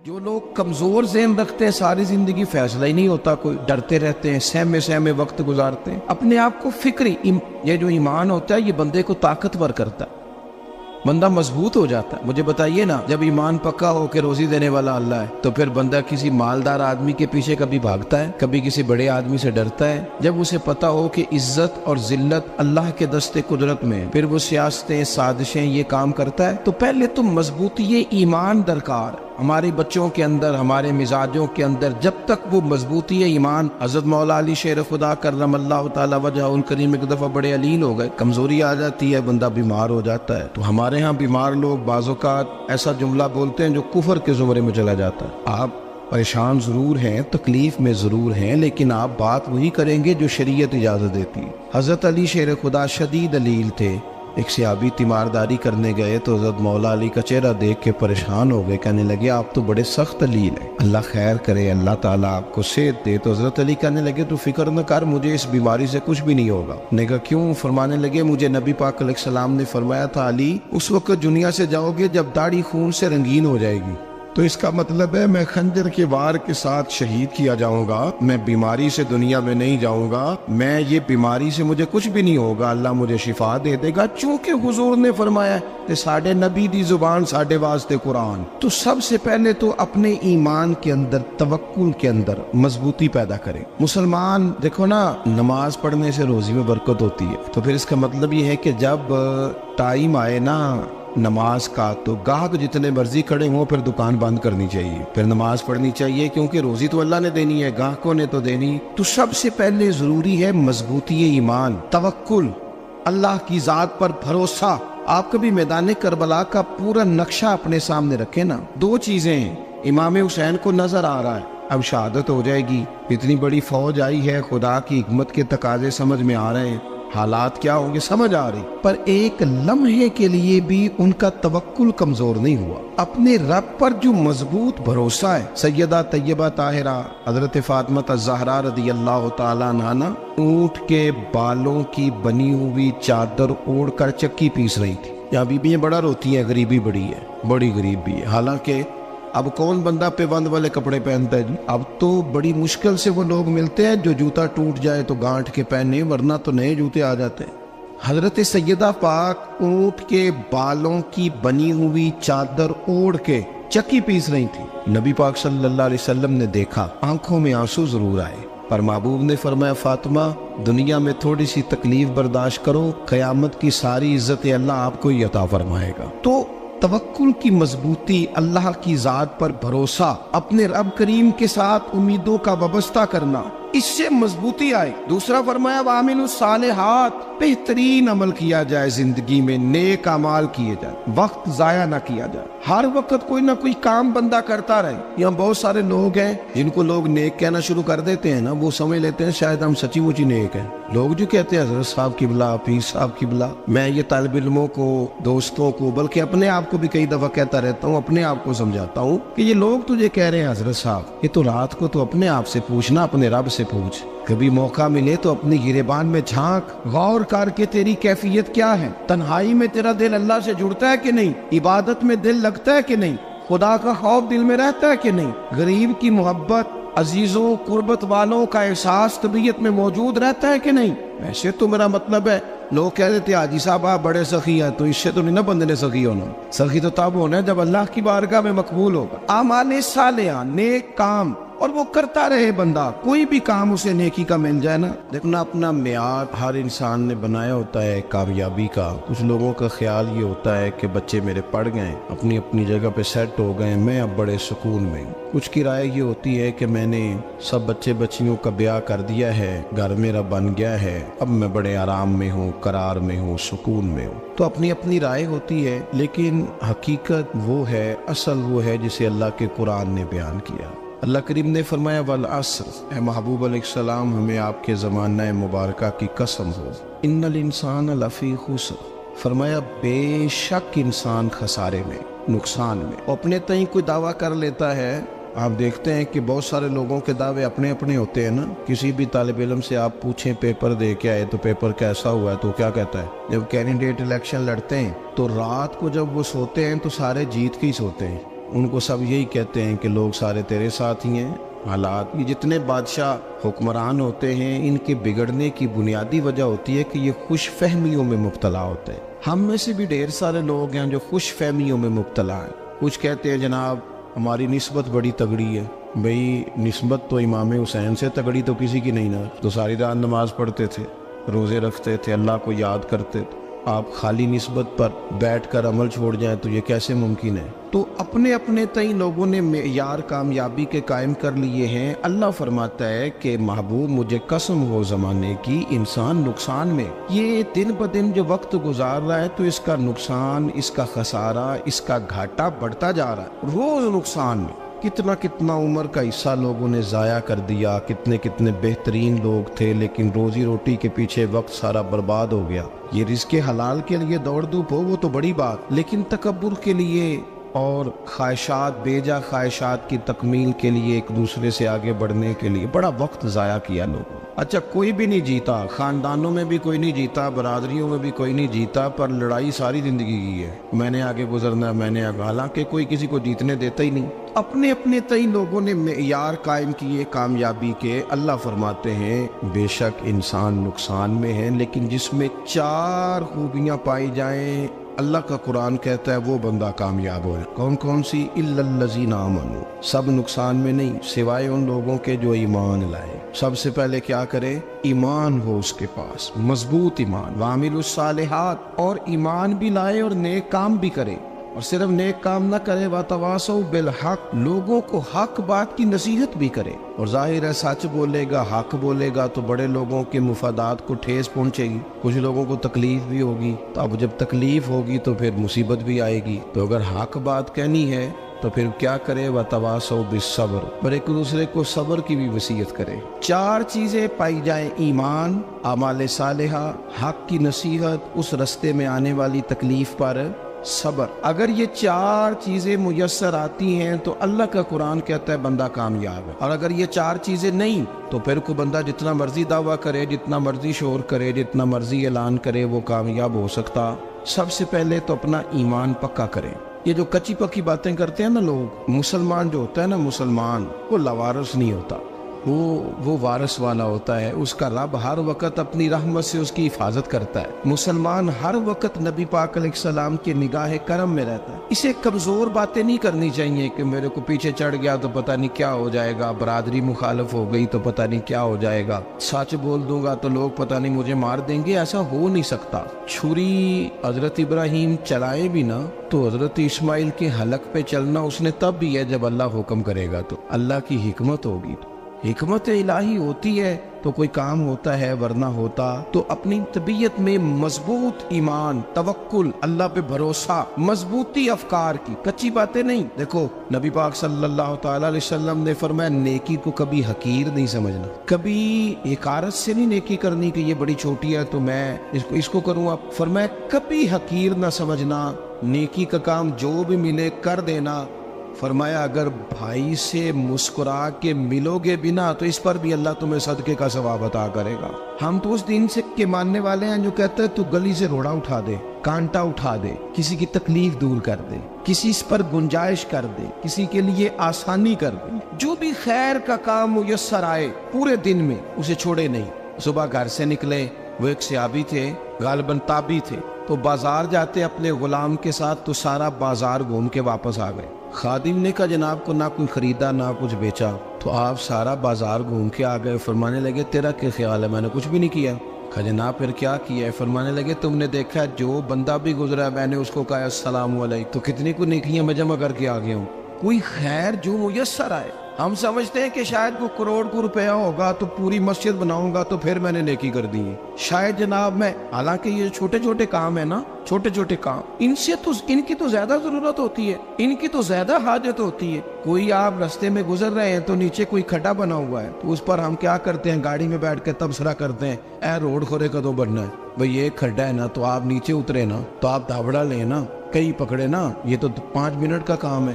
جو لوگ کمزور ذہن رکھتے ہیں ساری زندگی فیصلہ ہی نہیں ہوتا، کوئی ڈرتے رہتے ہیں، سہمے سہمے وقت گزارتے ہیں اپنے آپ کو فکری یہ جو ایمان ہوتا ہے یہ بندے کو طاقتور کرتا ہے، بندہ مضبوط ہو جاتا ہے۔ مجھے بتائیے نا، جب ایمان پکا ہو کہ روزی دینے والا اللہ ہے تو پھر بندہ کسی مالدار آدمی کے پیچھے کبھی بھاگتا ہے، کبھی کسی بڑے آدمی سے ڈرتا ہے؟ جب اسے پتا ہو کہ عزت اور ذلت اللہ کے دستے قدرت میں، پھر وہ سیاستیں سازشیں یہ کام کرتا ہے۔ تو پہلے تو مضبوطی ایمان درکار ہمارے بچوں کے اندر، ہمارے مزاجوں کے اندر، جب تک وہ مضبوطی ایمان۔ حضرت مولا علی شیر خدا کرم اللہ تعالی وجہ الکریم ایک دفعہ بڑے علیل ہو گئے، کمزوری آ جاتی ہے، بندہ بیمار ہو جاتا ہے۔ تو ہمارے ہاں بیمار لوگ بعض اوقات ایسا جملہ بولتے ہیں جو کفر کے زمرے میں چلا جاتا ہے۔ آپ پریشان ضرور ہیں، تکلیف میں ضرور ہیں، لیکن آپ بات وہی کریں گے جو شریعت اجازت دیتی ہے۔ حضرت علی شیر خدا شدید علیل تھے، ایک صحابی تیمارداری کرنے گئے تو حضرت مولا علی کا چہرہ دیکھ کے پریشان ہو گئے، کہنے لگے آپ تو بڑے سخت علیل ہیں، اللہ خیر کرے، اللہ تعالیٰ آپ کو صحت دے۔ تو حضرت علی کہنے لگے تو فکر نہ کر، مجھے اس بیماری سے کچھ بھی نہیں ہوگا۔ نے کہا کیوں؟ فرمانے لگے مجھے نبی پاک علیہ السلام نے فرمایا تھا علی اس وقت دنیا سے جاؤ گے جب داڑھی خون سے رنگین ہو جائے گی، تو اس کا مطلب ہے میں خنجر کے وار کے ساتھ شہید کیا جاؤں گا، میں بیماری سے دنیا میں نہیں جاؤں گا، میں یہ بیماری سے مجھے کچھ بھی نہیں ہوگا، اللہ مجھے شفا دے دے گا، چونکہ حضور نے فرمایا کہ ساڈے نبی دی زبان ساڈے واسطے قرآن۔ تو سب سے پہلے تو اپنے ایمان کے اندر، توکل کے اندر مضبوطی پیدا کریں۔ مسلمان دیکھو نا، نماز پڑھنے سے روزی میں برکت ہوتی ہے، تو پھر اس کا مطلب یہ ہے کہ جب ٹائم آئے نا نماز کا تو گاہک جتنے مرضی کھڑے ہوں پھر دکان بند کرنی چاہیے، پھر نماز پڑھنی چاہیے، کیونکہ روزی تو اللہ نے دینی ہے، گاہکوں نے تو دینی۔ تو سب سے پہلے ضروری ہے مضبوطی ایمان، توکل، اللہ کی ذات پر بھروسہ۔ آپ کبھی میدان کربلا کا پورا نقشہ اپنے سامنے رکھیں نا، دو چیزیں ہیں، امام حسین کو نظر آ رہا ہے اب شہادت ہو جائے گی، اتنی بڑی فوج آئی ہے، خدا کی حکمت کے تقاضے سمجھ میں آ رہے ہیں، حالات کیا ہوں گے سمجھ آ رہی، پر ایک لمحے کے لیے بھی ان کا توکل کمزور نہیں ہوا۔ اپنے رب پر جو مضبوط بھروسہ ہے، سیدہ طیبہ طاہرہ حضرت فاطمہ الزہرا رضی اللہ تعالیٰ عنہا اونٹ کے بالوں کی بنی ہوئی چادر اوڑھ کر چکی پیس رہی تھی۔ یہاں بیویاں بڑا روتی ہیں، غریبی بڑی ہے، بڑی غریب بھی ہے، حالانکہ اب کون بندہ پیوند والے کپڑے پہنتا ہے جی؟ اب تو بڑی مشکل سے وہ لوگ ملتے ہیں جو جوتا ٹوٹ جائے تو گانٹھ کے پہنے، ورنہ تو نئے جوتے آ جاتے ہیں۔ حضرت سیدہ پاک اونٹ کے بالوں کی بنی ہوئی چادر اوڑھ کے چکی پیس رہی تھی۔ نبی پاک صلی اللہ علیہ وسلم نے دیکھا، آنکھوں میں آنسو ضرور آئے، پر محبوب نے فرمایا فاطمہ دنیا میں تھوڑی سی تکلیف برداشت کرو، قیامت کی ساری عزت اللہ آپ کو ہی عطا فرمائے گا۔ تو توکل کی مضبوطی، اللہ کی ذات پر بھروسہ، اپنے رب کریم کے ساتھ امیدوں کا وابستہ کرنا، اس سے مضبوطی آئے۔ دوسرا فرمایا وَعَمِلُوا الصَّالِحَاتِ، بہترین عمل کیا جائے زندگی میں، نیک اعمال کیے جائے، وقت ضائع نہ کیا جائے، ہر وقت کوئی نہ کوئی کام بندہ کرتا رہے۔ یہاں بہت سارے لوگ ہیں جن کو لوگ نیک کہنا شروع کر دیتے ہیں نا، وہ سمجھ لیتے ہیں شاید ہم سچی مچی نیک ہیں۔ لوگ جو کہتے ہیں حضرت صاحب کی بلا، پیر صاحب کی بلا، میں یہ طالب علموں کو، دوستوں کو، بلکہ اپنے آپ کو بھی کئی دفعہ کہتا رہتا ہوں، اپنے آپ کو سمجھاتا ہوں کہ یہ لوگ تجھے کہہ رہے ہیں حضرت صاحب، یہ تو رات کو تو اپنے آپ سے پوچھنا، اپنے رب سے پوچھ، کبھی موقع ملے تو اپنی گریبان میں جھانک، غور کر کے تیری کیفیت کیا ہے، تنہائی میں تیرا دل اللہ سے جڑتا ہے کہ نہیں، عبادت میں دل لگتا ہے کہ نہیں، خدا کا خوف دل میں رہتا ہے کہ نہیں، غریب کی محبت، عزیزوں قربت والوں کا احساس طبیعت میں موجود رہتا ہے کہ نہیں۔ ویسے تو میرا مطلب ہے، لوگ کہہ دیتے ہیں حاجی صاحب آپ بڑے سخی ہیں، تو اس سے تو نہیں نا بندے نے سخی ہونا، سخی تو تب ہونا ہے جب اللہ کی بارگاہ میں مقبول ہوگا۔ اعمال صالحہ، نیک کام، اور وہ کرتا رہے بندہ، کوئی بھی کام اسے نیکی کا مل جائے نا۔ دیکھنا اپنا معیار ہر انسان نے بنایا ہوتا ہے کامیابی کا۔ کچھ لوگوں کا خیال یہ ہوتا ہے کہ بچے میرے پڑھ گئے، اپنی اپنی جگہ پہ سیٹ ہو گئے، میں اب بڑے سکون میں ہوں۔ کچھ کی رائے یہ ہوتی ہے کہ میں نے سب بچے بچیوں کا بیاہ کر دیا ہے، گھر میرا بن گیا ہے، اب میں بڑے آرام میں ہوں، قرار میں ہوں، سکون میں ہوں۔ تو اپنی اپنی رائے ہوتی ہے، لیکن حقیقت وہ ہے، اصل وہ ہے جسے اللہ کے قرآن نے بیان کیا۔ اللہ کریم نے فرمایا والعصر، اے محبوب علیہ السلام ہمیں آپ کے زمانہ مبارکہ کی قسم ہو، ان الانسان لفی خسر، فرمایا بے شک انسان خسارے میں، نقصان میں۔ اپنے تئیں کوئی دعویٰ کر لیتا ہے، آپ دیکھتے ہیں کہ بہت سارے لوگوں کے دعوے اپنے اپنے ہوتے ہیں نا۔ کسی بھی طالب علم سے آپ پوچھیں پیپر دے کے آئے تو پیپر کیسا ہوا ہے، تو کیا کہتا ہے؟ جب کینڈیڈیٹ الیکشن لڑتے ہیں تو رات کو جب وہ سوتے ہیں تو سارے جیت کے ہی سوتے ہیں، ان کو سب یہی کہتے ہیں کہ لوگ سارے تیرے ساتھ ہی ہیں. حالات یہ جتنے بادشاہ حکمران ہوتے ہیں ان کے بگڑنے کی بنیادی وجہ ہوتی ہے کہ یہ خوش فہمیوں میں مبتلا ہوتے ہیں. ہم میں سے بھی ڈھیر سارے لوگ ہیں جو خوش فہمیوں میں مبتلا ہیں. کچھ کہتے ہیں جناب ہماری نسبت بڑی تگڑی ہے. بھئی نسبت تو امام حسین سے تگڑی تو کسی کی نہیں نا. تو ساری رات نماز پڑھتے تھے, روزے رکھتے تھے, اللہ کو یاد کرتے تھے. آپ خالی نسبت پر بیٹھ کر عمل چھوڑ جائیں تو یہ کیسے ممکن ہے؟ تو اپنے اپنے تئیں لوگوں نے معیار کامیابی کے قائم کر لیے ہیں. اللہ فرماتا ہے کہ محبوب مجھے قسم ہو زمانے کی انسان نقصان میں. یہ دن بدن جو وقت گزار رہا ہے تو اس کا نقصان, اس کا خسارہ, اس کا گھاٹا بڑھتا جا رہا ہے روز نقصان میں. کتنا کتنا عمر کا حصہ لوگوں نے ضائع کر دیا. کتنے کتنے بہترین لوگ تھے لیکن روزی روٹی کے پیچھے وقت سارا برباد ہو گیا. یہ رزق حلال کے لیے دوڑ دھوپ ہو وہ تو بڑی بات, لیکن تکبر کے لیے اور خواہشات, بیجا خواہشات کی تکمیل کے لیے, ایک دوسرے سے آگے بڑھنے کے لیے بڑا وقت ضائع کیا لوگوں. اچھا کوئی بھی نہیں جیتا, خاندانوں میں بھی کوئی نہیں جیتا, برادریوں میں بھی کوئی نہیں جیتا, پر لڑائی ساری زندگی کی ہے. میں نے آگے گزرنا, میں نے آگے, حالانکہ کوئی کسی کو جیتنے دیتا ہی نہیں. اپنے اپنے تئیں لوگوں نے معیار قائم کیے کامیابی کے. اللہ فرماتے ہیں بے شک انسان نقصان میں ہے, لیکن جس میں 4 خوبیاں پائی جائیں اللہ کا قرآن کہتا ہے وہ بندہ کامیاب ہو. کون کون سی؟ الا الذین آمنوا. سب نقصان میں نہیں سوائے ان لوگوں کے جو ایمان لائے. سب سے پہلے کیا کرے؟ ایمان ہو اس کے پاس, مضبوط ایمان. وعملوا الصالحات, اور ایمان بھی لائے اور نیک کام بھی کرے. اور صرف نیک کام نہ کرے, وَتَوَاصَوْا بِالْحَقِّ, لوگوں کو حق بات کی نصیحت بھی کرے. اور ظاہر ہے سچ بولے گا, حق بولے گا تو بڑے لوگوں کے مفادات کو ٹھیس پہنچے گی, کچھ لوگوں کو تکلیف بھی ہوگی. تو اب جب تکلیف ہوگی تو پھر مصیبت بھی آئے گی. تو اگر حق بات کہنی ہے تو پھر کیا کرے؟ وَتَوَاصَوْا بِالصَّبْرِ, اور ایک دوسرے کو صبر کی بھی وصیت کرے. 4 چیزیں پائی جائیں, ایمان, اعمال صالحہ, حق کی نصیحت, اس رستے میں آنے والی تکلیف پر صبر. اگر یہ 4 چیزیں میسر آتی ہیں تو اللہ کا قرآن کہتا ہے بندہ کامیاب ہے. اور اگر یہ 4 چیزیں نہیں تو پھر کوئی بندہ جتنا مرضی دعویٰ کرے, جتنا مرضی شور کرے, جتنا مرضی اعلان کرے, وہ کامیاب ہو سکتا. سب سے پہلے تو اپنا ایمان پکا کرے. یہ جو کچی پکی باتیں کرتے ہیں نا لوگ, مسلمان جو ہوتا ہے نا, مسلمان وہ لاوارث نہیں ہوتا, وہ وارث والا ہوتا ہے. اس کا رب ہر وقت اپنی رحمت سے اس کی حفاظت کرتا ہے. مسلمان ہر وقت نبی پاک علیہ السلام کے نگاہ کرم میں رہتا ہے. اسے کمزور باتیں نہیں کرنی چاہیے کہ میرے کو پیچھے چڑھ گیا تو پتہ نہیں کیا ہو جائے گا, برادری مخالف ہو گئی تو پتہ نہیں کیا ہو جائے گا, سچ بول دوں گا تو لوگ پتہ نہیں مجھے مار دیں گے. ایسا ہو نہیں سکتا. چھری حضرت ابراہیم چلائے بھی نا تو حضرت اسماعیل کے حلق پہ چلنا اس نے تب بھی ہے جب اللہ حکم کرے گا. تو اللہ کی حکمت ہوگی, حکمت الہی ہوتی ہے تو کوئی کام ہوتا ہے, ورنہ ہوتا. تو اپنی طبیعت میں مضبوط ایمان, توکل, اللہ پہ بھروسہ, مضبوطی افکار کی, کچی باتیں نہیں. دیکھو نبی پاک صلی اللہ تعالی علیہ وسلم نے فرمایا نیکی کو کبھی حقیر نہیں سمجھنا, کبھی حقارت سے نہیں نیکی کرنی کہ یہ بڑی چھوٹی ہے تو میں اس کو کروں. آپ فرمایا کبھی حقیر نہ سمجھنا, نیکی کا کام جو بھی ملے کر دینا. فرمایا اگر بھائی سے مسکرا کے ملو گے بنا تو اس پر بھی اللہ تمہیں صدقے کا ثواب عطا کرے گا. ہم تو اس دین سے کے ماننے والے ہیں جو کہتے ہیں تو گلی سے روڑا اٹھا دے, کانٹا اٹھا دے, کسی کی تکلیف دور کر دے, کسی اس پر گنجائش کر دے, کسی کے لیے آسانی کر دے. جو بھی خیر کا کام میسر آئے پورے دن میں اسے چھوڑے نہیں. صبح گھر سے نکلے, وہ ایک صحابی تھے, غالباً تابعی تھے, تو بازار جاتے اپنے غلام کے ساتھ تو سارا بازار گھوم کے واپس آ گئے. خادم نے کہا جناب کو نہ کوئی خریدا نہ کچھ بیچا, تو آپ سارا بازار گھوم کے آ گئے. فرمانے لگے تیرا کیا خیال ہے؟ میں نے کچھ بھی نہیں کیا. کہا جناب پھر کیا کیا ہے؟ فرمانے لگے تم نے دیکھا جو بندہ بھی گزرا میں نے اس کو کہا السلام علیکم, تو کتنی کو نیکیاں میں جمع کر کے آ گیا ہوں. کوئی خیر جو میسر آئے. ہم سمجھتے ہیں کہ شاید کوئی کروڑ کو روپیہ ہوگا تو پوری مسجد بناؤں گا تو پھر میں نے نیکی کر دی ہے. شاید جناب میں, حالانکہ یہ چھوٹے چھوٹے کام ہے نا, چھوٹے چھوٹے کام, ان کی تو زیادہ ضرورت ہوتی ہے, ان کی تو زیادہ حاجت ہوتی ہے. کوئی آپ رستے میں گزر رہے ہیں تو نیچے کوئی کھڈا بنا ہوا ہے تو اس پر ہم کیا کرتے ہیں, گاڑی میں بیٹھ کے تبصرہ کرتے ہیں اے روڈ کھورے کدو بننا ہے. بھئی یہ کھڈا ہے نا تو آپ نیچے اترے نا, تو آپ دھابڑا لیں نا, کئی پکڑے نا, یہ تو 5 منٹ کا کام ہے.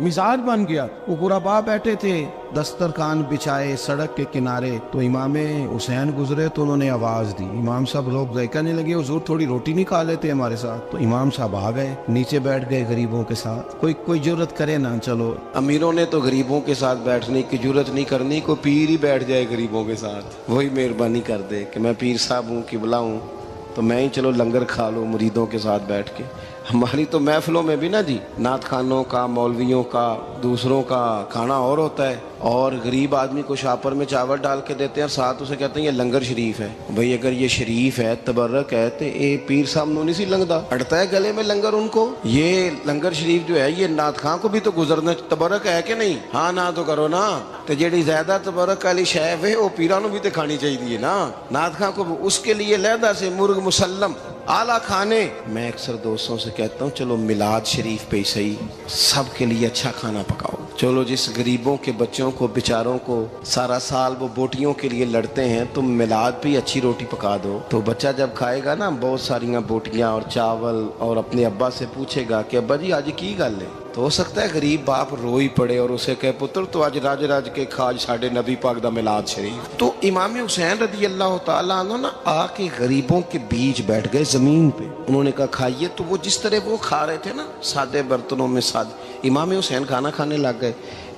مزاج بن گیا. وہ غربا بیٹھے تھے دسترخوان بچھائے سڑک کے کنارے, تو امام حسین گزرے تو انہوں نے آواز دی. امام صاحب لوگ ذائقہ نہیں لگے, حضور تھوڑی روٹی نہیں کھا لیتے ہمارے ساتھ؟ تو امام صاحب آ گئے, نیچے بیٹھ گئے غریبوں کے ساتھ. کوئی جرت کرے نا, چلو امیروں نے تو غریبوں کے ساتھ بیٹھنے کی جرت نہیں کرنی, کوئی پیر ہی بیٹھ جائے غریبوں کے ساتھ, وہی مہربانی کر دے کہ میں پیر صاحب ہوں, قبلہ ہوں, تو میں ہی چلو لنگر کھا لوں مریدوں کے ساتھ بیٹھ کے. ہماری تو محفلوں میں بھی نا جی, نعت خانوں کا, مولویوں کا, دوسروں کا کھانا اور ہوتا ہے, اور غریب آدمی کو شاپر میں چاول ڈال کے دیتے ہیں, ساتھ اسے کہتے ہیں یہ لنگر شریف ہے. بھئی اگر یہ شریف ہے, تبرک ہے, تو اے پیر صاحب نو نہیں سی لنگدا, اڑتا ہے گلے میں لنگر ان کو. یہ لنگر شریف جو ہے یہ نعت خان کو بھی تو گزرنا, تبرک ہے کہ نہیں؟ ہاں نہ تو کرو نا, تو جیڑی زیادہ تبرک والی شے ہے وہ پیراں نو بھی تو کھانی چاہیے نا. نعت خان کو اس کے لیے لہدا سے مرغ مسلم اعلیٰ کھانے. میں اکثر دوستوں سے کہتا ہوں چلو میلاد شریف پہ صحیح سب کے لیے اچھا کھانا پکاؤ. چلو جس غریبوں کے بچوں کو بیچاروں کو سارا سال وہ بوٹیوں کے لیے لڑتے ہیں, تم میلاد پہ اچھی روٹی پکا دو, تو بچہ جب کھائے گا نا بہت ساریاں بوٹیاں اور چاول, اور اپنے ابا سے پوچھے گا کہ ابا جی آج کی گل ہے, تو ہو سکتا ہے غریب باپ روئی پڑے اور اسے کہے پتر تو آج راج راج کے کھاج ساڈے نبی پاک دا میلاد شریف. تو امام حسین رضی اللہ تعالیٰ عنہ نا آ کے غریبوں کے بیچ بیٹھ گئے زمین پہ. انہوں نے کہا کھائیے, تو وہ جس طرح وہ کھا رہے تھے نا سادے برتنوں میں امام حسین کھانا کھانے لگ گئے.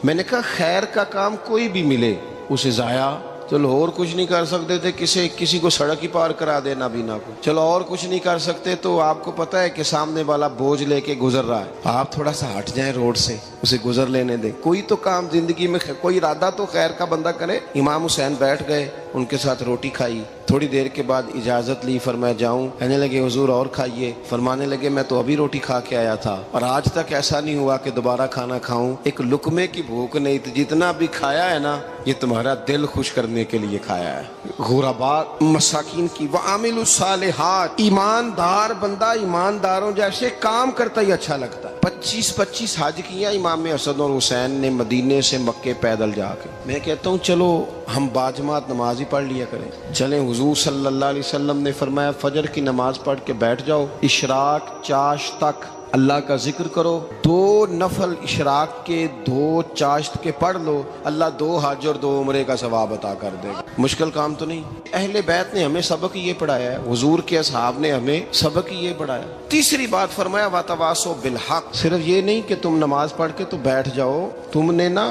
میں نے کہا خیر کا کام کوئی بھی ملے اسے ضائع, چلو اور کچھ نہیں کر سکتے تھے, کسی کو سڑک ہی پار کرا دے نابینا کو, چلو اور کچھ نہیں کر سکتے, تو آپ کو پتہ ہے کہ سامنے والا بوجھ لے کے گزر رہا ہے, آپ تھوڑا سا ہٹ جائیں روڈ سے, اسے گزر لینے دیں. کوئی تو کام زندگی میں, کوئی ارادہ تو خیر کا بندہ کرے. امام حسین بیٹھ گئے, ان کے ساتھ روٹی کھائی. تھوڑی دیر کے بعد اجازت لی, فرمایا جاؤں؟ کہنے لگے حضور اور کھائیے. فرمانے لگے میں تو ابھی روٹی کھا کے آیا تھا اور آج تک ایسا نہیں ہوا کہ دوبارہ کھانا کھاؤں. ایک لقمے کی بھوک نہیں تھی, جتنا بھی کھایا ہے نا یہ تمہارا دل خوش کرنے کے لیے کھایا ہے. غرباء مساکین کی وعامل الصالحات, ایماندار بندہ ایمانداروں جیسے کام کرتا ہی اچھا لگتا ہے. 25 حج کیا امام حسن اور حسین نے مدینے سے مکے پیدل جا کے. میں کہتا ہوں چلو ہم باجماعت نماز ہی پڑھ لیا کریں. چلیں, حضور صلی اللہ علیہ وسلم نے فرمایا فجر کی نماز پڑھ کے بیٹھ جاؤ, اشراق چاشت تک اللہ کا ذکر کرو, 2 نفل اشراق کے 2 چاشت کے پڑھ لو, اللہ 2 حج اور 2 عمرے کا ثواب عطا کر دے گا. مشکل کام تو نہیں. اہل بیت نے ہمیں سبق یہ پڑھایا ہے, حضور کے اصحاب نے ہمیں سبق یہ پڑھایا. تیسری بات فرمایا وتواصوا بالحق, صرف یہ نہیں کہ تم نماز پڑھ کے تو بیٹھ جاؤ, تم نے نا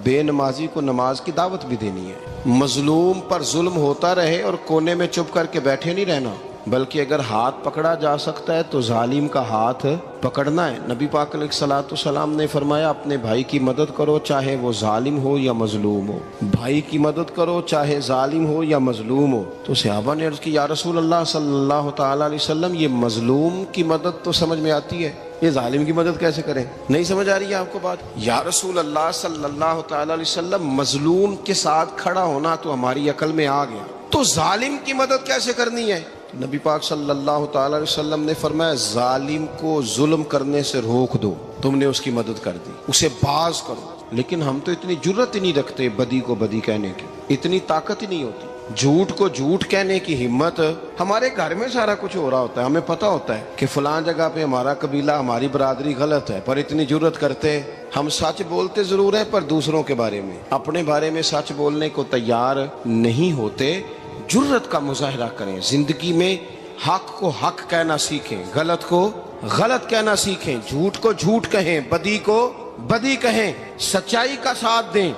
بے نمازی کو نماز کی دعوت بھی دینی ہے. مظلوم پر ظلم ہوتا رہے اور کونے میں چپ کر کے بیٹھے نہیں رہنا, بلکہ اگر ہاتھ پکڑا جا سکتا ہے تو ظالم کا ہاتھ پکڑنا ہے. نبی پاک علیہ الصلوۃ والسلام نے فرمایا اپنے بھائی کی مدد کرو چاہے وہ ظالم ہو یا مظلوم ہو, بھائی کی مدد کرو چاہے ظالم ہو یا مظلوم ہو. تو صحابہ نے عرض کی یا رسول اللہ صلی اللہ تعالی علیہ وسلم یہ مظلوم کی مدد تو سمجھ میں آتی ہے, یہ ظالم کی مدد کیسے کریں؟ نہیں سمجھ آ رہی ہے آپ کو بات؟ یا رسول اللہ صلی اللہ تعالی علیہ وسلم مظلوم کے ساتھ کھڑا ہونا تو ہماری عقل میں آ گیا, تو ظالم کی مدد کیسے کرنی ہے؟ نبی پاک صلی اللہ تعالی علیہ وسلم نے فرمایا ظالم کو ظلم کرنے سے روک دو, تم نے اس کی مدد کر دی, اسے باز کرو. لیکن ہم تو اتنی جرت ہی نہیں رکھتے بدی کو بدی کہنے کی, اتنی طاقت ہی نہیں ہوتی. جھوٹ کو جھوٹ کہنے کی ہمت, ہمارے گھر میں سارا کچھ ہو رہا ہوتا ہے, ہمیں پتہ ہوتا ہے کہ فلاں جگہ پہ ہمارا قبیلہ ہماری برادری غلط ہے, پر اتنی جرت کرتے. ہم سچ بولتے ضرور ہیں پر دوسروں کے بارے میں, اپنے بارے میں سچ بولنے کو تیار نہیں ہوتے. جرت کا مظاہرہ کریں زندگی میں, حق کو حق کہنا سیکھیں, غلط کو غلط کہنا سیکھیں, جھوٹ کو جھوٹ کہیں, بدی کو بدی کہیں, سچائی کا ساتھ دیں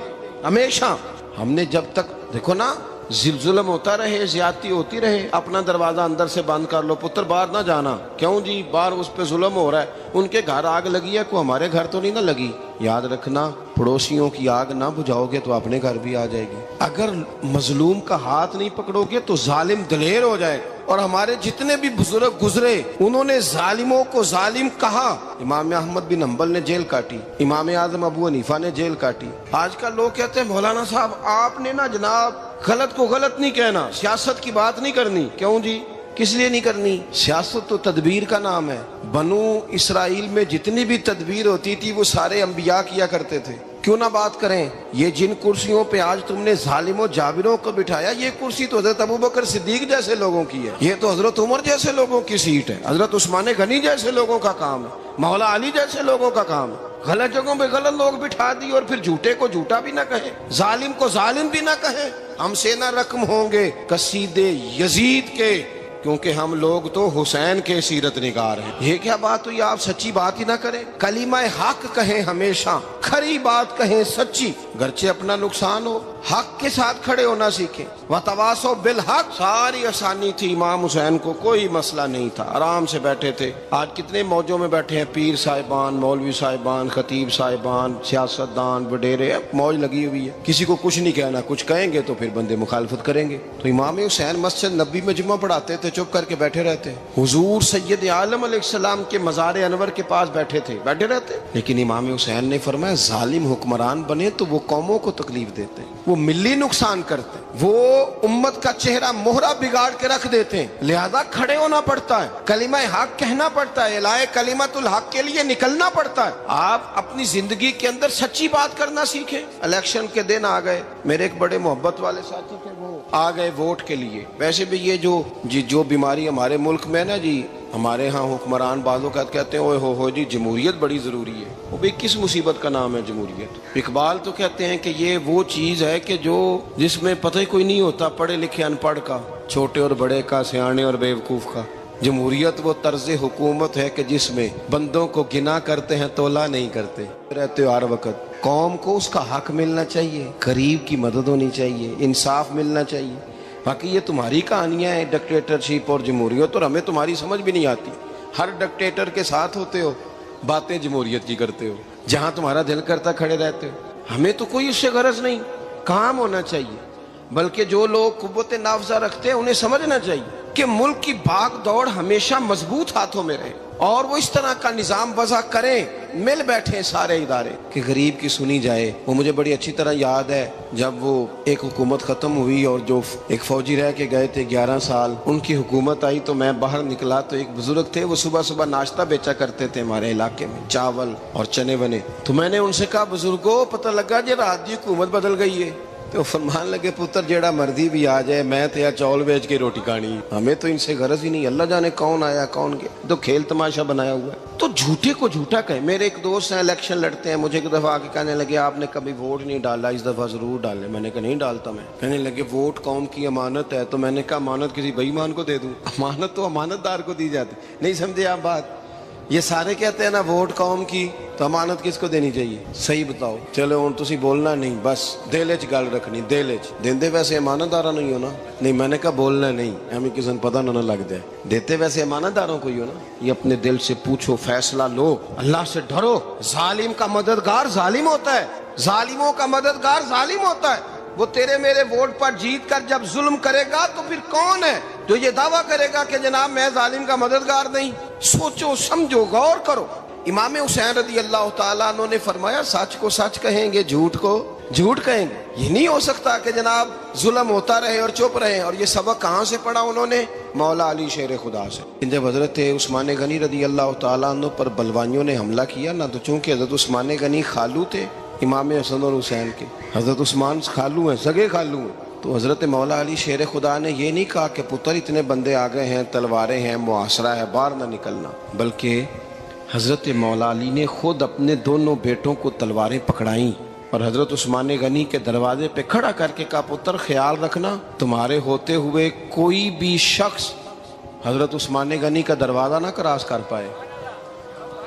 ہمیشہ. ہم نے جب تک دیکھو نا ظلم ہوتا رہے, زیادتی ہوتی رہے, اپنا دروازہ اندر سے بند کر لو, پتر باہر نہ جانا. کیوں جی؟ باہر اس پہ ظلم ہو رہا ہے, ان کے گھر آگ لگی ہے, کوئی ہمارے گھر تو نہیں نہ لگی. یاد رکھنا پڑوسیوں کی آگ نہ بجھاؤ گے تو اپنے گھر بھی آ جائے گی. اگر مظلوم کا ہاتھ نہیں پکڑو گے تو ظالم دلیر ہو جائے. اور ہمارے جتنے بھی بزرگ گزرے انہوں نے ظالموں کو ظالم کہا. امام احمد بن حنبل نے جیل کاٹی, امام اعظم ابو حنیفہ نے جیل کاٹی. آج کل لوگ کہتے ہیں مولانا صاحب آپ نے نا جناب غلط کو غلط نہیں کہنا, سیاست کی بات نہیں کرنی. کیوں جی؟ کس لیے نہیں کرنی؟ سیاست تو تدبیر کا نام ہے. بنو اسرائیل میں جتنی بھی تدبیر ہوتی تھی وہ سارے انبیاء کیا کرتے تھے. کیوں نہ بات کریں؟ یہ جن کرسیوں پہ آج تم نے ظالموں جابروں کو بٹھایا، یہ کرسی تو حضرت ابوبکر صدیق جیسے لوگوں کی ہے، یہ تو حضرت عمر جیسے لوگوں کی سیٹ ہے، حضرت عثمان غنی جیسے لوگوں کا کام ہے، مولا علی جیسے لوگوں کا کام ہے۔ غلط جگہوں پہ غلط لوگ بٹھا دی اور پھر جھوٹے کو جھوٹا بھی نہ کہیں، ظالم کو ظالم بھی نہ کہیں۔ ہم سے نہ رقم ہوں گے قصیدے یزید کے، کیونکہ ہم لوگ تو حسین کے سیرت نگار ہیں۔ یہ کیا بات ہوئی؟ آپ سچی بات ہی نہ کریں، کلمہ حق کہیں، ہمیشہ کھری بات کہیں، سچی، گرچہ اپنا نقصان ہو، حق کے ساتھ کھڑے ہونا سیکھیں۔ وتواصوا بالحق، ساری آسانی تھی، امام حسین کو کوئی مسئلہ نہیں تھا، آرام سے بیٹھے تھے۔ آج کتنے موجوں میں بیٹھے ہیں، پیر صاحبان، مولوی صاحبان، خطیب صاحبان، سیاستدان، وڈیرے، موج لگی ہوئی ہے، کسی کو کچھ نہیں کہنا، کچھ کہیں گے تو پھر بندے مخالفت کریں گے۔ تو امام حسین مسجد نبی میں جمعہ پڑھاتے تھے، چپ کر کے بیٹھے رہتے، حضور سید عالم علیہ السلام کے مزار انور کے پاس بیٹھے تھے، بیٹھے رہتے۔ لیکن امام حسین نے فرمایا ظالم حکمران بنے تو وہ قوموں کو تکلیف دیتے ہیں، وہ ملی نقصان کرتے ہیں، وہ امت کا چہرہ مہرہ بگاڑ کے رکھ دیتے ہیں، لہذا کھڑے ہونا پڑتا ہے، کلمہ حق کہنا پڑتا ہے، الہ کلمت الحق کے لیے نکلنا پڑتا ہے۔ آپ اپنی زندگی کے اندر سچی بات کرنا سیکھیں۔ الیکشن کے دن آ گئے، میرے ایک بڑے محبت والے ساتھی تھے، وہ آ گئے ووٹ کے لیے۔ ویسے بھی یہ جو بیماری ہمارے ملک میں نا جی، ہمارے ہاں حکمران بعض اوقات کہتے ہیں اوے ہو جی جمہوریت بڑی ضروری ہے۔ وہ بھی کس مصیبت کا نام ہے جمہوریت؟ اقبال تو کہتے ہیں کہ یہ وہ چیز ہے کہ جس میں پتہ ہی کوئی نہیں ہوتا، پڑھے لکھے ان پڑھ کا، چھوٹے اور بڑے کا، سیانے اور بیوقوف کا۔ جمہوریت وہ طرز حکومت ہے کہ جس میں بندوں کو گنا کرتے ہیں، تولا نہیں کرتے رہتے ہو ہر وقت۔ قوم کو اس کا حق ملنا چاہیے، غریب کی مدد ہونی چاہیے، انصاف ملنا چاہیے۔ باقی یہ تمہاری کہانیاں ہیں ڈکٹیٹرشپ اور جمہوریت، اور ہمیں تمہاری سمجھ بھی نہیں آتی۔ ہر ڈکٹیٹر کے ساتھ ہوتے ہو، باتیں جمہوریت کی کرتے ہو، جہاں تمہارا دل کرتا کھڑے رہتے ہو۔ ہمیں تو کوئی اس سے غرض نہیں، کام ہونا چاہیے۔ بلکہ جو لوگ قوت نافذہ رکھتے ہیں انہیں سمجھنا چاہیے کہ ملک کی بھاگ دوڑ ہمیشہ مضبوط ہاتھوں میں رہے، اور وہ اس طرح کا نظام وضع کریں، مل بیٹھیں سارے ادارے کہ غریب کی سنی جائے۔ وہ مجھے بڑی اچھی طرح یاد ہے جب وہ ایک حکومت ختم ہوئی اور جو ایک فوجی رہ کے گئے تھے 11 سال، ان کی حکومت آئی تو میں باہر نکلا تو ایک بزرگ تھے، وہ صبح صبح ناشتہ بیچا کرتے تھے ہمارے علاقے میں، چاول اور چنے بنے۔ تو میں نے ان سے کہا بزرگوں پتہ لگا جی رات دی حکومت بدل گئی ہے۔ تو فرمان لگے پتر جیڑا مرضی بھی آ جائے، میں تو یا چاول بیچ کے روٹی کھانی، ہمیں تو ان سے غرض ہی نہیں، اللہ جانے کون آیا کون گیا، تو کھیل تماشا بنایا ہوا ہے۔ تو جھوٹے کو جھوٹا کہیں۔ میرے ایک دوست ہیں الیکشن لڑتے ہیں، مجھے ایک دفعہ آ کے کہنے لگے آپ نے کبھی ووٹ نہیں ڈالا، اس دفعہ ضرور ڈالیں۔ میں نے کہا نہیں ڈالتا میں۔ کہنے لگے ووٹ قوم کی امانت ہے، تو میں نے کہا امانت کسی بے ایمان کو دے دوں؟ امانت تو امانت دار کو دی جاتی۔ نہیں سمجھے آپ بات؟ یہ سارے کہتے ہیں نا ووٹ قوم کی، تو امانت کس کو دینی چاہیے؟ صحیح بتاؤ۔ چلو ہوں تسی بولنا نہیں، بس دل وچ گل رکھنی، دل وچ دیندے ویسے امانت دارا نہیں ہونا۔ نہیں میں نے کہا بولنا نہیں، ہمیں کسی نے پتہ نہ لگ جائے، دیتے ویسے امانت داروں کو ہی ہو نا۔ یہ اپنے دل سے پوچھو، فیصلہ لو، اللہ سے ڈرو۔ ظالم کا مددگار ظالم ہوتا ہے، ظالموں کا مددگار ظالم ہوتا ہے۔ وہ تیرے میرے ووٹ پر جیت کر جب ظلم کرے گا تو پھر کون ہے جو یہ دعویٰ کرے گا کہ جناب میں ظالم کا مددگار نہیں؟ سوچو سمجھو، غور کرو۔ امام حسین رضی اللہ تعالیٰ عنہ نے فرمایا سچ کو سچ کہیں گے، جھوٹ کو جھوٹ کہیں گے۔ یہ نہیں ہو سکتا کہ جناب ظلم ہوتا رہے اور چپ رہے۔ اور یہ سبق کہاں سے پڑھا انہوں نے؟ مولا علی شیر خدا سے۔ جب حضرت عثمان غنی رضی اللہ تعالیٰ عنہ پر بلوائیوں نے حملہ کیا نا، تو چونکہ حضرت عثمان غنی خالو تھے امام حسن اور حسین کے، حضرت عثمان خالو ہیں، سگے خالو ہیں، تو حضرت مولا علی شیر خدا نے یہ نہیں کہا کہ پتر اتنے بندے آ گئے ہیں، تلواریں ہیں، محاصرہ ہے، باہر نہ نکلنا، بلکہ حضرت مولا علی نے خود اپنے دونوں بیٹوں کو تلواریں پکڑائیں اور حضرت عثمان غنی کے دروازے پہ کھڑا کر کے کہا پتر خیال رکھنا تمہارے ہوتے ہوئے کوئی بھی شخص حضرت عثمان غنی کا دروازہ نہ کراس کر پائے۔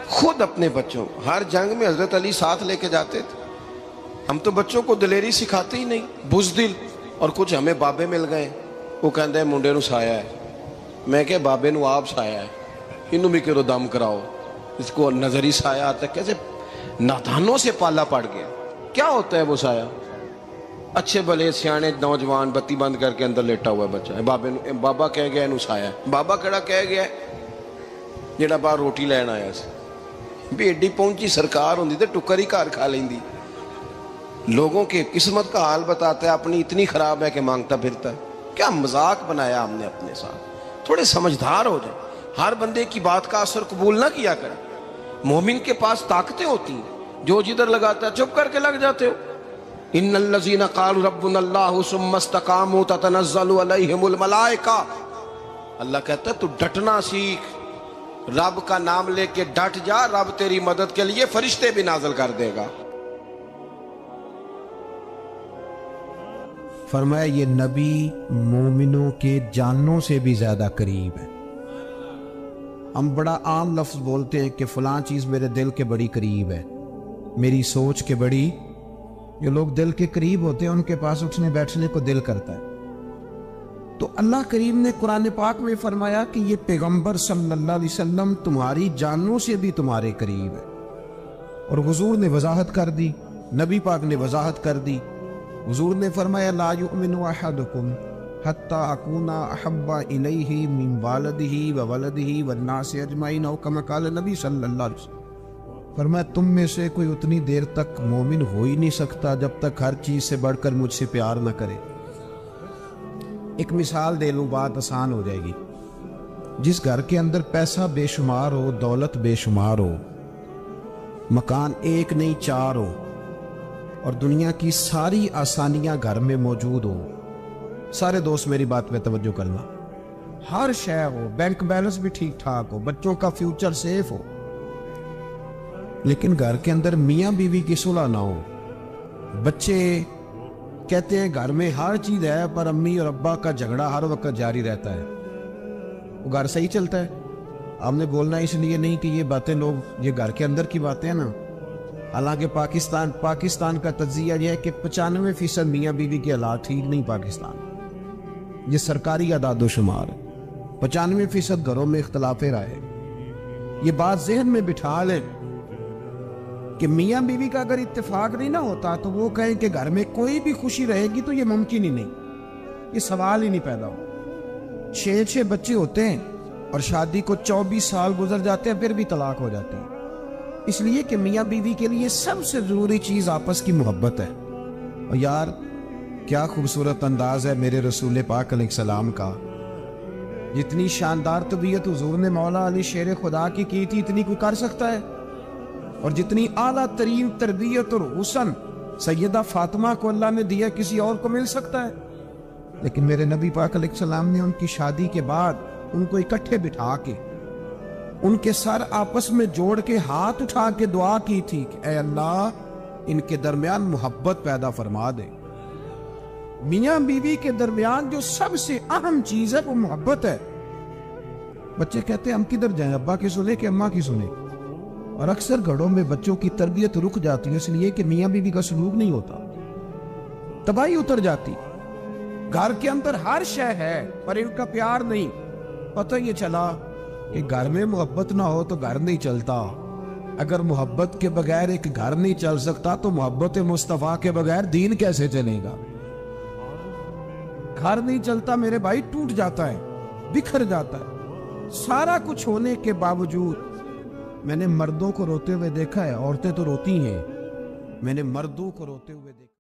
خود اپنے بچوں، ہر جنگ میں حضرت علی ساتھ لے کے جاتے تھے۔ ہم تو بچوں کو دلیری سکھاتے ہی نہیں، بزدل۔ اور کچھ ہمیں بابے مل گئے، وہ کہتے ہیں منڈے نو سایا ہے، میں کہ بابے نو آپ سایا ہے، انہوں بھی کرو دم کراؤ، اس کو نظری سایہ آتا ہے۔ کیسے نادانوں سے پالا پڑ گیا۔ کیا ہوتا ہے وہ سایہ؟ اچھے بھلے سیانے نوجوان بتی بند کر کے اندر لیٹا ہوا ہے بچہ، بابا کہہ گیا انہوں سایا ہے۔ بابا کہڑا کہہ گیا جڑا باہر روٹی لین آیا سی، بھی ایڈی پہنچی سرکار ہوندی تے ٹکر ہی گھر کھا لیندی۔ لوگوں کے قسمت کا حال بتاتا ہے، اپنی اتنی خراب ہے کہ مانگتا پھرتا ہے۔ کیا مذاق بنایا ہم نے اپنے ساتھ۔ تھوڑے سمجھدار ہو جائیں، ہر بندے کی بات کا اثر قبول نہ کیا کریں۔ مومن کے پاس طاقتیں ہوتی ہیں، جو جدھر لگاتا ہے چپ کر کے لگ جاتے ہو. ان الذین قالوا ربنا اللہ ثم استقاموا تتنزل علیہم الملائکہ. اللہ کہتا ہے تو ڈٹنا سیکھ، رب کا نام لے کے ڈٹ جا، رب تیری مدد کے لیے فرشتے بھی نازل کر دے گا. فرمایا یہ نبی مومنوں کے جانوں سے بھی زیادہ قریب ہے. ہم بڑا عام لفظ بولتے ہیں کہ فلاں چیز میرے دل کے بڑی قریب ہے، میری سوچ کے بڑی. جو لوگ دل کے قریب ہوتے ہیں ان کے پاس اٹھنے بیٹھنے کو دل کرتا ہے. تو اللہ کریم نے قرآن پاک میں فرمایا کہ یہ پیغمبر صلی اللہ علیہ وسلم تمہاری جانوں سے بھی تمہارے قریب ہے. اور حضور نے وضاحت کر دی، نبی پاک نے وضاحت کر دی. حضور نے فرمایا لا یؤمن احدکم حتی اکون احب الیہ من والدہ وولدہ والناس اجمعین، او کما قال نبی صلی اللہ علیہ وسلم. فرمایا تم میں سے کوئی اتنی دیر تک مومن ہو ہی نہیں سکتا جب تک ہر چیز سے بڑھ کر مجھ سے پیار نہ کرے. ایک مثال دے لوں، بات آسان ہو جائے گی. جس گھر کے اندر پیسہ بے شمار ہو، دولت بے شمار ہو، مکان ایک نہیں چار ہو، اور دنیا کی ساری آسانیاں گھر میں موجود ہو، سارے دوست میری بات پہ توجہ کرنا، ہر شے ہو، بینک بیلنس بھی ٹھیک ٹھاک ہو، بچوں کا فیوچر سیف ہو، لیکن گھر کے اندر میاں بیوی کی صلح نہ ہو. بچے کہتے ہیں گھر میں ہر چیز ہے پر امی اور ابا کا جھگڑا ہر وقت جاری رہتا ہے. وہ گھر صحیح چلتا ہے؟ آپ نے بولنا اس لیے نہیں کہ یہ باتیں لوگ، یہ گھر کے اندر کی باتیں ہیں نا. حالانکہ پاکستان کا تجزیہ یہ ہے کہ 95% میاں بیوی کے حالات ٹھیک نہیں. پاکستان یہ سرکاری اعداد و شمار ہے. 95% گھروں میں اختلاف رائے. یہ بات ذہن میں بٹھا لیں کہ میاں بیوی کا اگر اتفاق نہیں نہ ہوتا تو وہ کہیں کہ گھر میں کوئی بھی خوشی رہے گی تو یہ ممکن ہی نہیں، یہ سوال ہی نہیں پیدا ہو. 6 بچے ہوتے ہیں اور شادی کو 24 سال گزر جاتے ہیں پھر بھی طلاق ہو جاتی ہے. اس لیے کہ میاں بیوی کے لیے سب سے ضروری چیز آپس کی محبت ہے. اور یار کیا خوبصورت انداز ہے میرے رسول پاک علیہ السلام کا. جتنی شاندار طبیعت حضور نے مولا علی شیر خدا کی تھی اتنی کوئی کر سکتا ہے؟ اور جتنی اعلیٰ ترین تربیت اور حسن سیدہ فاطمہ کو اللہ نے دیا کسی اور کو مل سکتا ہے؟ لیکن میرے نبی پاک علیہ السلام نے ان کی شادی کے بعد ان کو اکٹھے بٹھا کے ان کے سر آپس میں جوڑ کے ہاتھ اٹھا کے دعا کی تھی کہ اے اللہ ان کے درمیان محبت پیدا فرما دے. میاں بیوی کے درمیان جو سب سے اہم چیز ہے وہ محبت ہے. بچے کہتے ہیں ہم کدھر جائیں، ابا کی سنے کہ اماں کی سنے؟ اور اکثر گھروں میں بچوں کی تربیت رک جاتی ہے اس لیے کہ میاں بیوی کا سلوک نہیں ہوتا، تباہی اتر جاتی. گھر کے اندر ہر شے ہے پر ان کا پیار نہیں. پتہ یہ چلا کہ گھر میں محبت نہ ہو تو گھر نہیں چلتا. اگر محبت کے بغیر ایک گھر نہیں چل سکتا تو محبت مصطفیٰ کے بغیر دین کیسے چلے گا؟ گھر نہیں چلتا میرے بھائی، ٹوٹ جاتا ہے، بکھر جاتا ہے. سارا کچھ ہونے کے باوجود میں نے مردوں کو روتے ہوئے دیکھا ہے، عورتیں تو روتی ہیں، میں نے مردوں کو روتے ہوئے دیکھا.